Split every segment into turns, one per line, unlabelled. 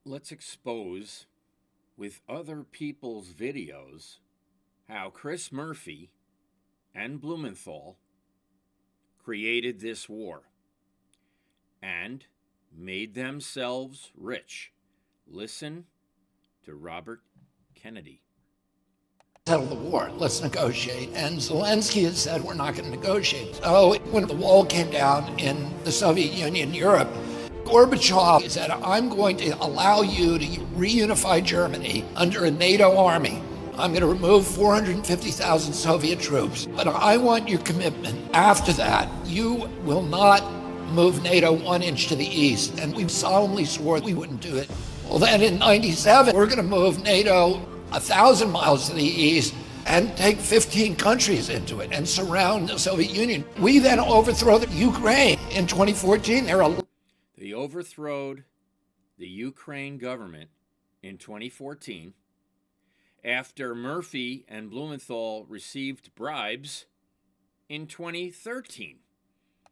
let's expose with other people's videos how Chris Murphy and Blumenthal created this war and made themselves rich. Listen to Robert Kennedy.
Settle the war. Let's negotiate. And Zelensky has said we're not going to negotiate. So when the wall came down in the Soviet Union, Europe, Gorbachev said, I'm going to allow you to reunify Germany under a NATO army. I'm going to remove 450,000 Soviet troops. But I want your commitment. After that, you will not move NATO 1 inch to the east. And we solemnly swore we wouldn't do it. Well, then in 97, we're going to move NATO 1,000 miles to the east and take 15 countries into it and surround the Soviet Union. We then overthrow the Ukraine in 2014.
They overthrowed the Ukraine government in 2014 after Murphy and Blumenthal received bribes in 2013.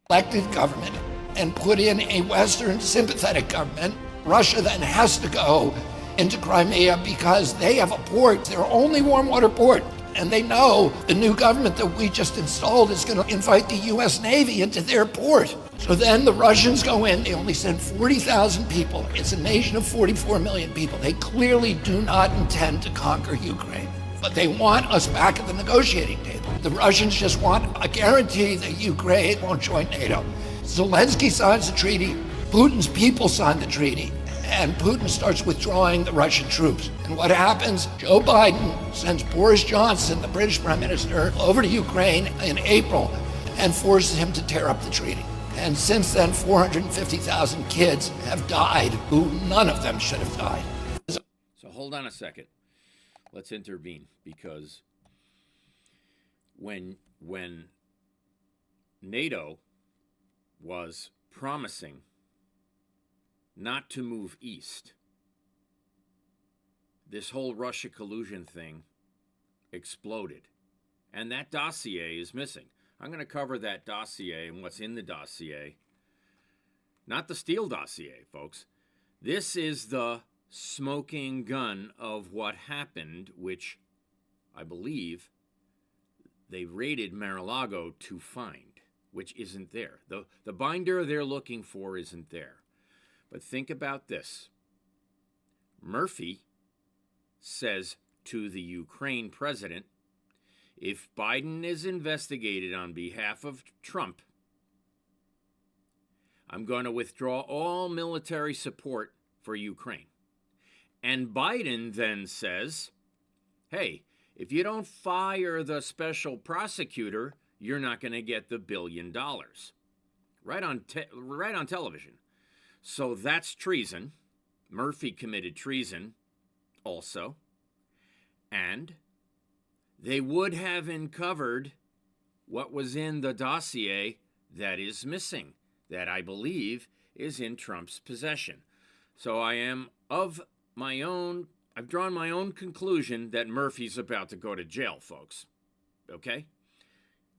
Elected government and put in a Western sympathetic government. Russia then has to go into Crimea because they have a port, their only warm water port. And they know the new government that we just installed is going to invite the US Navy into their port. So then the Russians go in, they only send 40,000 people. It's a nation of 44 million people. They clearly do not intend to conquer Ukraine, but they want us back at the negotiating table. The Russians just want a guarantee that Ukraine won't join NATO. Zelensky signs the treaty, Putin's people sign the treaty, and Putin starts withdrawing the Russian troops. And what happens? Joe Biden sends Boris Johnson, the British Prime Minister, over to Ukraine in April and forces him to tear up the treaty. And since then, 450,000 kids have died who none of them should have died.
So hold on a second. Let's intervene, because when NATO was promising not to move east, this whole Russia collusion thing exploded. And that dossier is missing. I'm going to cover that dossier and what's in the dossier. Not the Steele dossier, folks. This is the smoking gun of what happened, which I believe they raided Mar-a-Lago to find, which isn't there. The binder they're looking for isn't there. But think about this. Murphy says to the Ukraine president, if Biden is investigated on behalf of Trump, I'm going to withdraw all military support for Ukraine. And Biden then says, hey, if you don't fire the special prosecutor, you're not going to get the $1 billion. Right on television. So that's treason. Murphy committed treason also. And they would have uncovered what was in the dossier that is missing, that I believe is in Trump's possession. So I've drawn my own conclusion that Murphy's about to go to jail, folks. Okay?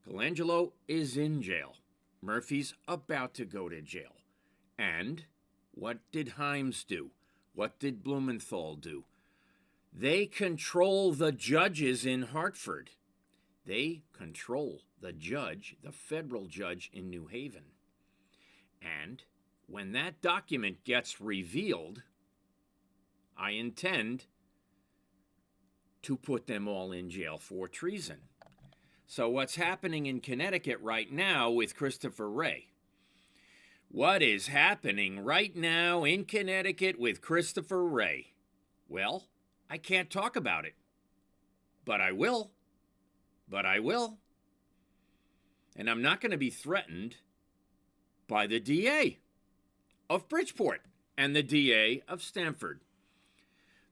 Colangelo is in jail. Murphy's about to go to jail. And what did Himes do? What did Blumenthal do? They control the judges in Hartford. They control the judge, the federal judge in New Haven. And when that document gets revealed, I intend to put them all in jail for treason. So what's happening in Connecticut right now with Christopher Wray? What is happening right now in Connecticut with Christopher Wray? Well, I can't talk about it, but I will. And I'm not going to be threatened by the DA of Bridgeport and the DA of Stamford.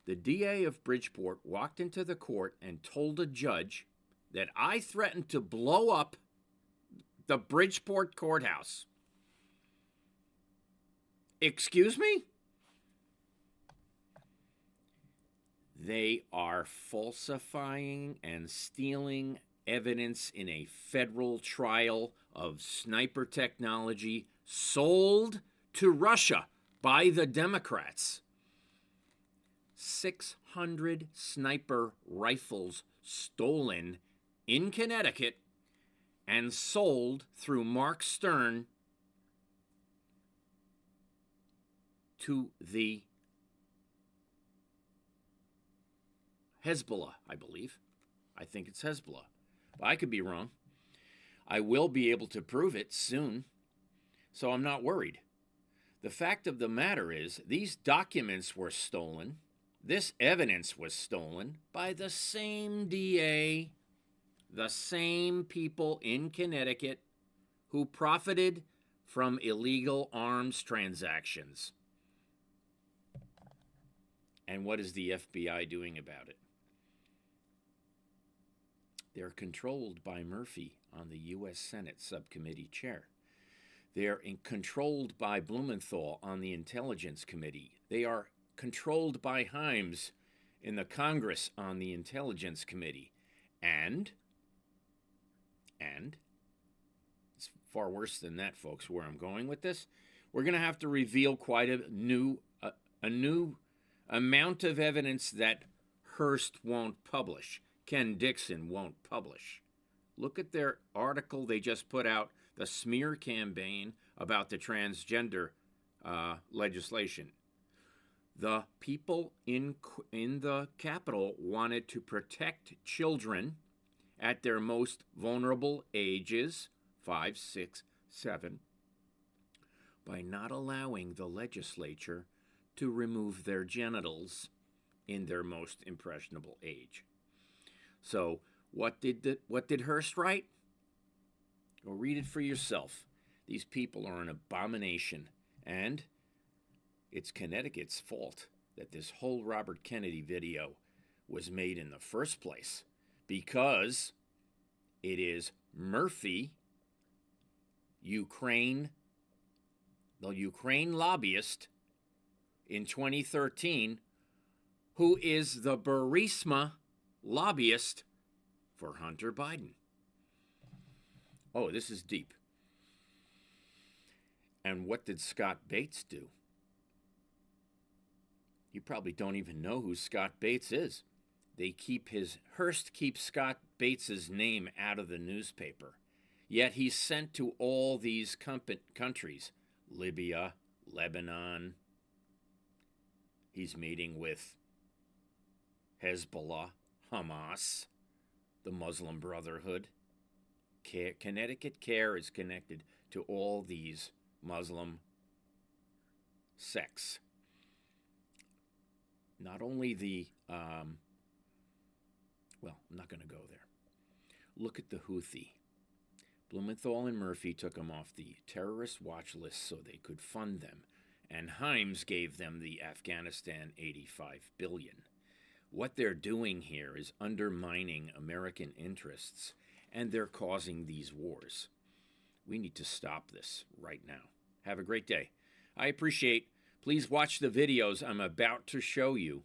The DA of Bridgeport walked into the court and told a judge that I threatened to blow up the Bridgeport courthouse. Excuse me? They are falsifying and stealing evidence in a federal trial of sniper technology sold to Russia by the Democrats. 600 sniper rifles stolen in Connecticut and sold through Mark Stern to the Hezbollah, I believe. I think it's Hezbollah. But I could be wrong. I will be able to prove it soon, so I'm not worried. The fact of the matter is, these documents were stolen. This evidence was stolen by the same DA, the same people in Connecticut who profited from illegal arms transactions. And what is the FBI doing about it? They're controlled by Murphy on the U.S. Senate Subcommittee Chair. They're controlled by Blumenthal on the Intelligence Committee. They are controlled by Himes in the Congress on the Intelligence Committee. And it's far worse than that, folks, where I'm going with this. We're going to have to reveal quite a new amount of evidence that Hearst won't publish, Ken Dixon won't publish. Look at their article they just put out, the smear campaign about the transgender legislation. The people in the Capitol wanted to protect children at their most vulnerable ages, 5, 6, 7, by not allowing the legislature to remove their genitals in their most impressionable age. So what did Hearst write? Go read it for yourself. These people are an abomination, and it's Connecticut's fault that this whole Robert Kennedy video was made in the first place, because it is Murphy, the Ukraine lobbyist in 2013, who is the Burisma lobbyist for Hunter Biden. Oh, this is deep. And what did Scott Bates do? You probably don't even know who Scott Bates is. Hearst keeps Scott Bates's name out of the newspaper. Yet he's sent to all these countries, Libya, Lebanon. He's meeting with Hezbollah, Hamas, the Muslim Brotherhood. Connecticut Care is connected to all these Muslim sects. Not only I'm not going to go there. Look at the Houthi. Blumenthal and Murphy took them off the terrorist watch list so they could fund them, and Himes gave them the Afghanistan $85 billion. What they're doing here is undermining American interests, and they're causing these wars. We need to stop this right now. Have a great day. I appreciate. Please watch the videos I'm about to show you